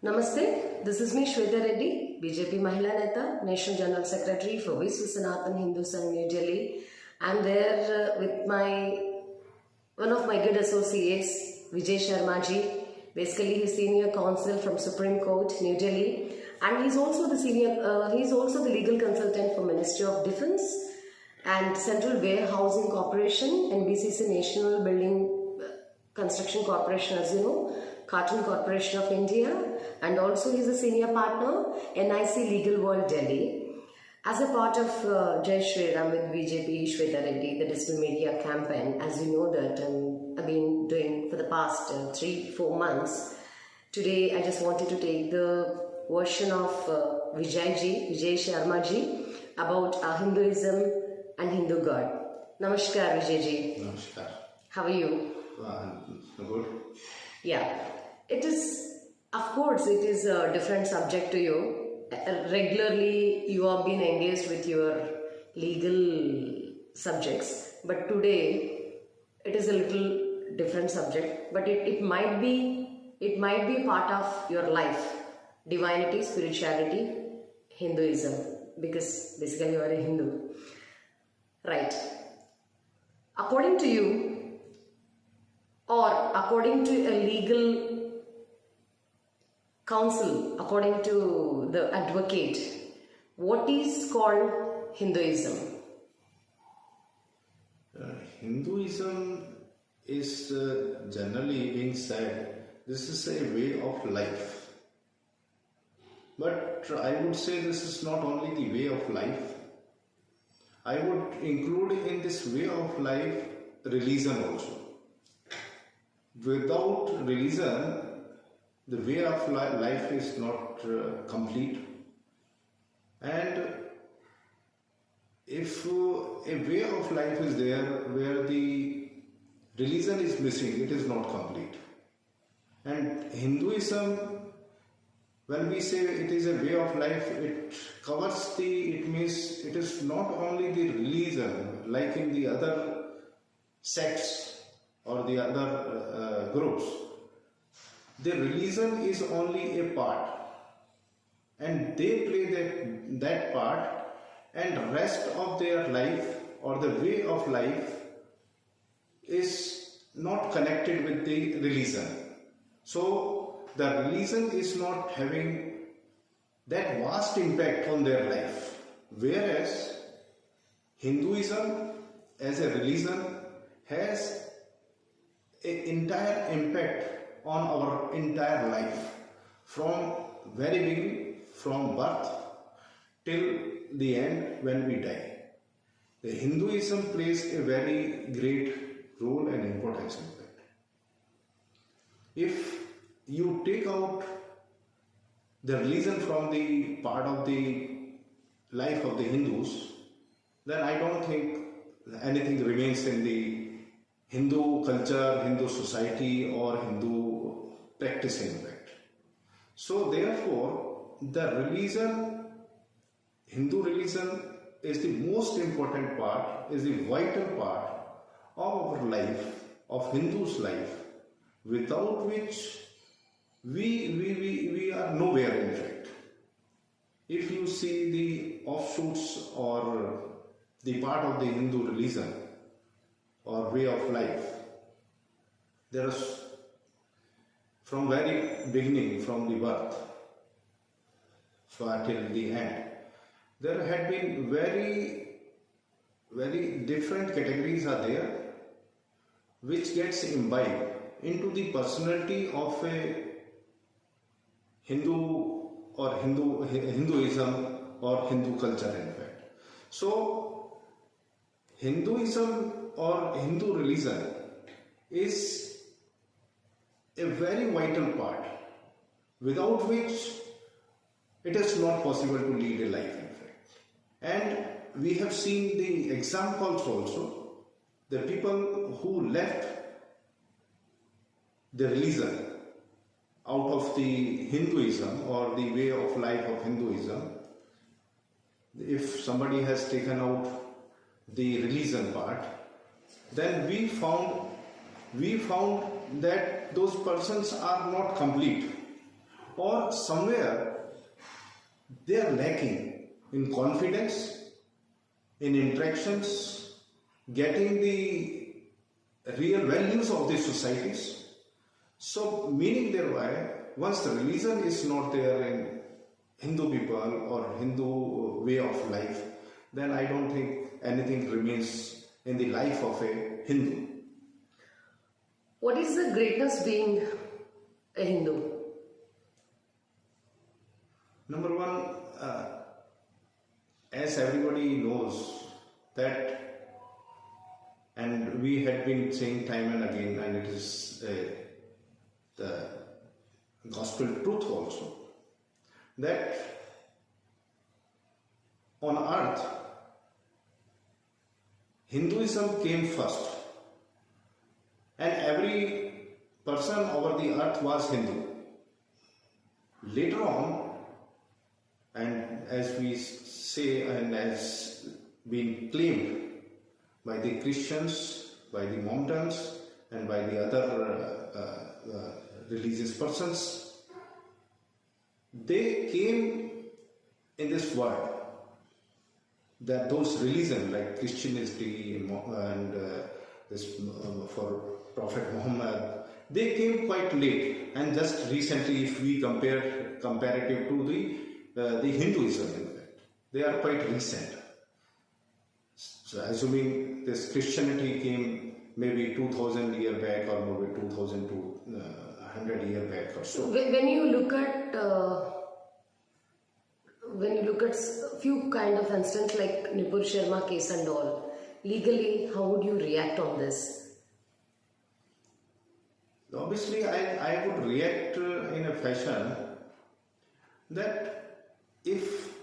Namaste, this is me Shweta Reddy, BJP Mahila Neta, National General Secretary for Vishwasanathan Hindu Sangh, New Delhi. I'm there with one of my good associates, Vijay Sharma ji. Basically, he's senior counsel from Supreme Court, New Delhi, and he's also the legal consultant for Ministry of Defence and Central Warehousing Corporation and BCC National Building Construction Corporation, as you know, Cartoon Corporation of India, and also he's a senior partner, NIC Legal World Delhi. As a part of Jai Shri Ram with BJP Shweta Reddy, the digital media campaign, as you know that I've been doing for the past 3-4 months. Today I just wanted to take the version of Vijay Sharma ji about Hinduism and Hindu God. Namaskar Vijay ji. Namaskar. How are you? Good. Yeah, it is, of course, it is a different subject to you. Regularly, you have been engaged with your legal subjects, but today it is a little different subject. But it might be a part of your life, divinity, spirituality, Hinduism, because basically you are a Hindu, right? According to you, or according to a legal counsel, according to the advocate, what is called Hinduism? Hinduism is generally being said, this is a way of life. But I would say this is not only the way of life. I would include in this way of life religion also. Without religion, the way of life is not complete. And if a way of life is there where the religion is missing, it is not complete. And Hinduism, when we say it is a way of life, it means it is not only the religion like in the other sects or the other groups. The religion is only a part, and they play that part, and rest of their life or the way of life is not connected with the religion. So the religion is not having that vast impact on their life, whereas Hinduism as a religion has an entire impact on our entire life, from very beginning, from birth till the end when we die. The Hinduism plays a very great role and importance in that. If you take out the religion from the part of the life of the Hindus, then I don't think anything remains in the Hindu culture, Hindu society, or Hindu practicing that. So therefore, the religion, Hindu religion, is the most important part, is the vital part of our life, of Hindu's life, without which we are nowhere in fact. If you see the offshoots or the part of the Hindu religion or way of life, there is, from very beginning, from the birth till the end, there had been very different categories are there which gets imbibed into the personality of a Hindu or Hinduism or Hindu culture in fact. So Hinduism or Hindu religion is a very vital part, without which it is not possible to lead a life in fact. And we have seen the examples also, the people who left the religion out of the Hinduism or the way of life of Hinduism. If somebody has taken out the religion part, then we found that those persons are not complete, or but somewhere they are lacking in confidence, in interactions, getting the real values of the societies. So, meaning thereby, once the religion is not there in Hindu people or Hindu way of life, then I don't think anything remains in the life of a Hindu. What is the greatness being a Hindu? Number one, as everybody knows that, and we had been saying time and again, and it is the gospel truth also, that on earth, Hinduism came first, and every person over the earth was Hindu. Later on, and as we say and as been claimed by the Christians, by the Mohammedans, and by the other religious persons, they came in this world, that those religions like Christianity and for Prophet Muhammad, they came quite late, and just recently, if we compare comparative to the Hinduism, in fact, they are quite recent. So assuming this Christianity came maybe 2000 years back or maybe 2000 to 100 years back or so. When you look at few kind of instances like Vijay Sharma case and all, legally, how would you react on this? Obviously, I would react in a fashion that if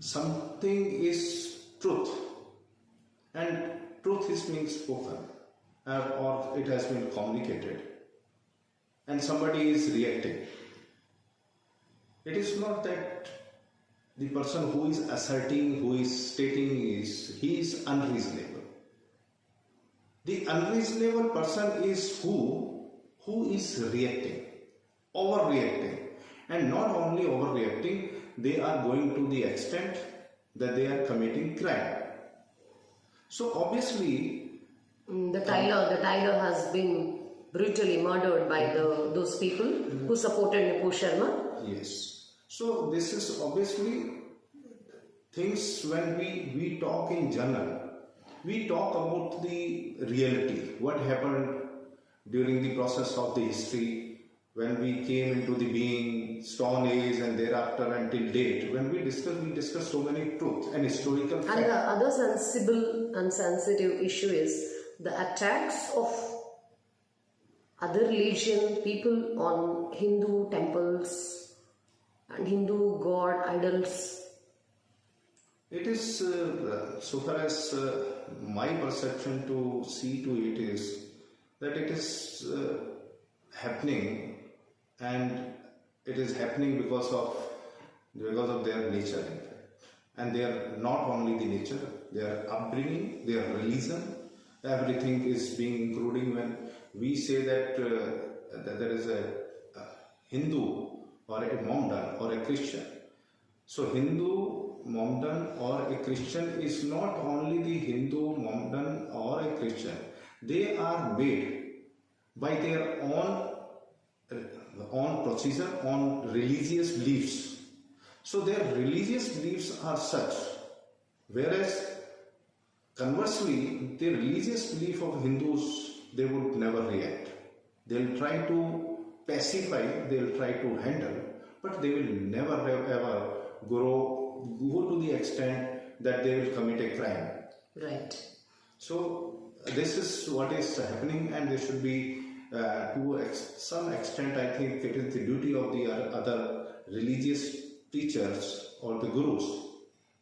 something is truth and truth is being spoken or it has been communicated and somebody is reacting, it is not that the person who is asserting, who is stating he is unreasonable. The unreasonable person is who is reacting, overreacting, and not only overreacting, they are going to the extent that they are committing crime. So obviously, The Tyler has been brutally murdered by those people who supported Vijay Sharma. yes. So this is obviously things when we talk in general, we talk about the reality, what happened during the process of the history, when we came into the being, Stone Age and thereafter until date. When we discuss so many truths and historical facts. And the other sensible and sensitive issue is the attacks of other religion people on Hindu temples and Hindu god idols. It is, so far as my perception to see to it is that it is happening, and it is happening because of their nature, in fact. And they are not only the nature, their upbringing, their religion, everything is being including. When we say that there is a Hindu or a Mohammedan or a Christian, so Hindu, Mohammedan or a Christian is not only the Hindu, Mohammedan or a Christian. They are made by their own procedure, on religious beliefs. So their religious beliefs are such, whereas conversely, the religious belief of Hindus, they would never react. They'll try to pacify, they'll try to handle, but they will never ever go to the extent that they will commit a crime. Right. So this is what is happening, and there should be to some extent, I think it is the duty of the other religious teachers or the gurus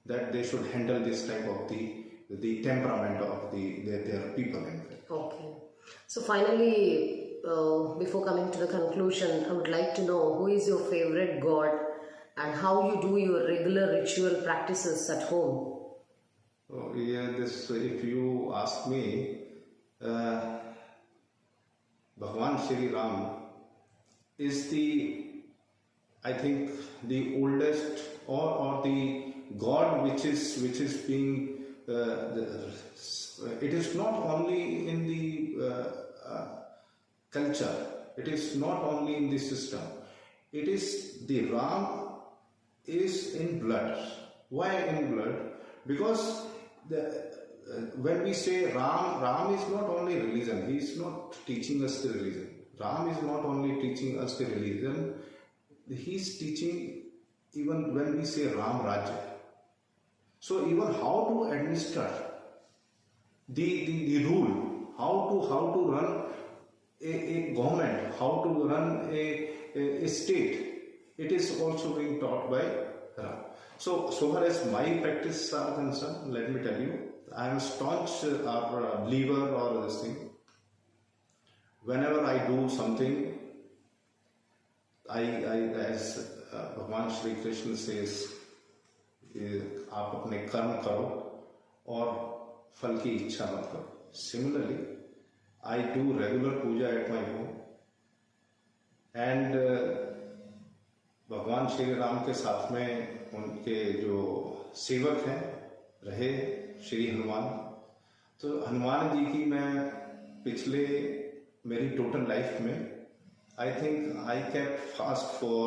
that they should handle this type of the temperament of their people. Okay. So finally, before coming to the conclusion, I would like to know who is your favorite god and how you do your regular ritual practices at home. Oh, yeah, this, if you ask me, Bhagwan Shri Ram is the I think the oldest or the God which is being it is not only in the culture, it is not only in the system, it is the Ram is in blood. Why in blood? Because when we say Ram is not only religion. He is not teaching us the religion. Ram is not only teaching us the religion. He is teaching even when we say Ram Rajya. So even how to administer the rule, how to run a government, how to run a state, it is also being taught by Ram. So far as my practice are concerned, let me tell you, I am a staunch believer or this thing. Whenever I do something, I as Bhagwan Shri Krishna says, आप अपने कर्म करो और फल की इच्छा मत करो. Similarly, I do regular puja at my home, and भगवान श्री राम के साथ में उनके जो सेवक हैं रहे श्री हनुमान. तो हनुमान जी की मैं पिछले मेरी टोटल लाइफ में I think I kept fast for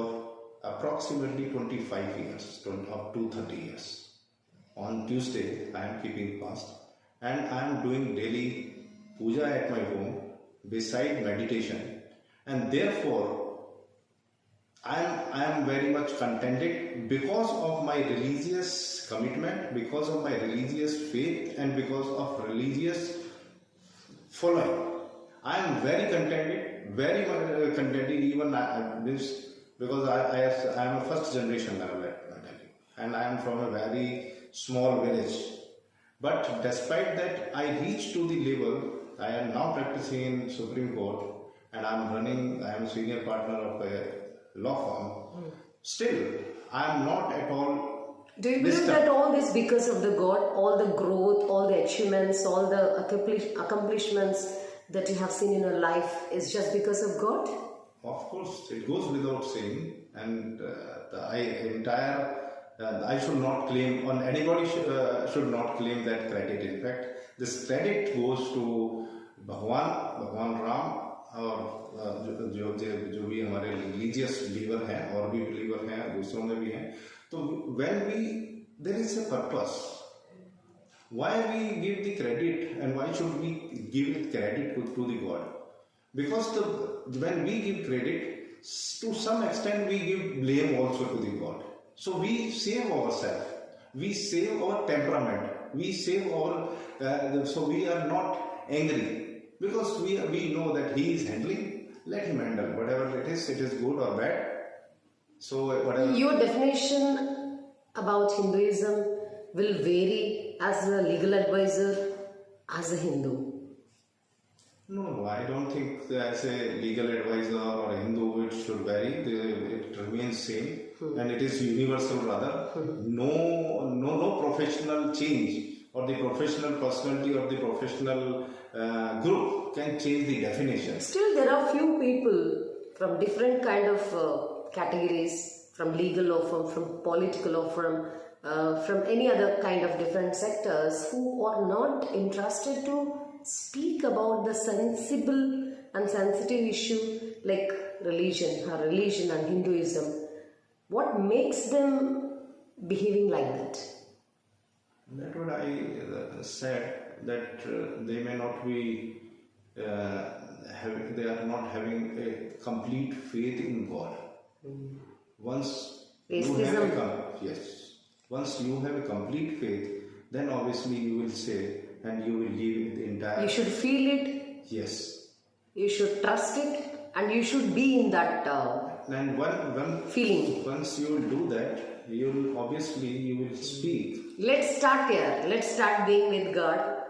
approximately 25 years, up to 30 years. On Tuesday, I am keeping fast, and I am doing daily puja at my home beside meditation, and therefore I am very much contented because of my religious commitment, because of my religious faith, and because of religious following. I am very contented even this, because I am a first generation Marathi, and I am from a very small village. But despite that, I reached to the level. I am now practicing in Supreme Court, and I am a senior partner of a law firm. Still, I am not at all. Do you believe that all this because of the God, all the growth, all the achievements, all the accomplishments that you have seen in your life is just because of God? Of course, it goes without saying, and I should not claim, on anybody should not claim that credit. In fact, this credit goes to Bhagwan Ram, और जो भी हमारे religious believer हैं और भी believer हैं, दूसरों में भी हैं. तो there is a purpose. Why we give the credit, and why should we give the credit to the God? Because when we give credit, to some extent we give blame also to the God. So we save ourselves, we save our temperament, we save our, so we are not angry, because we know that He is handling. Let Him handle whatever it is good or bad. So whatever. Your definition about Hinduism will vary as a legal advisor, as a Hindu. No, I don't think that as a legal advisor or a Hindu it should vary. It remains same, and it is universal rather. No professional change or the professional personality or the professional group can change the definition. Still, there are few people from different kind of categories, from legal or from political or from any other kind of different sectors, who are not interested to speak about the sensible and sensitive issue like religion and Hinduism. What makes them behaving like that? That's what I said, that they may not be they are not having a complete faith in God. Once you have a complete faith, then obviously you will say, and you will give the entire. You should feel it. Yes. You should trust it, and you should be in that and one feeling. Once you will do that, you will speak. Let's start here. Let's start being with God.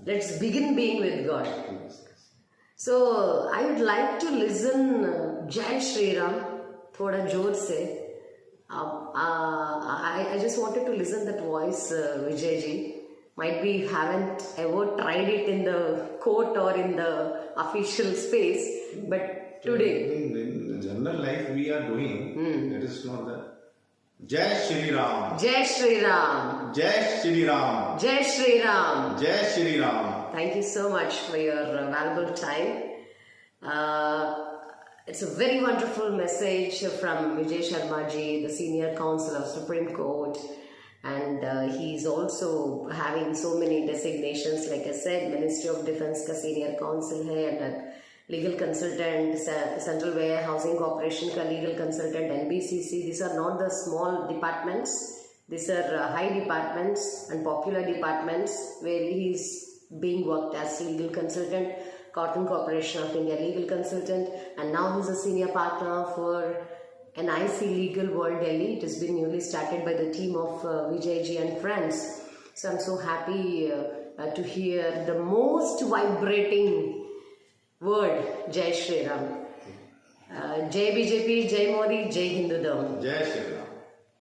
Let's begin being with God. Yes. So I would like to listen Jai Shri Ram thoda जोर से. I just wanted to listen that voice, Vijay ji. Might be haven't ever tried it in the court or in the official space, but today. In general life we are doing, that is not the Jai Shri Ram. Jai Shri Ram. Jai Shri Ram. Jai Shri Ram. Jai Shri Ram. Thank you so much for your valuable time. It's a very wonderful message from Vijay Sharma ji, the Senior Counsel of Supreme Court. And he's also having so many designations. Like I said, Ministry of Defense ka Senior Counsel hai, and legal consultant, Central Warehousing Corporation ka legal consultant, NBCC. These are not the small departments. These are high departments and popular departments where he's being worked as legal consultant. Cotton Corporation of India legal consultant, and now he's a senior partner for NIC Legal World Delhi. It has been newly started by the team of Vijay ji and friends. So I'm so happy to hear the most vibrating word, Jai Shri Ram. Jai BJP, Jai Modi, Jai Hindudom. Jai Shri Ram.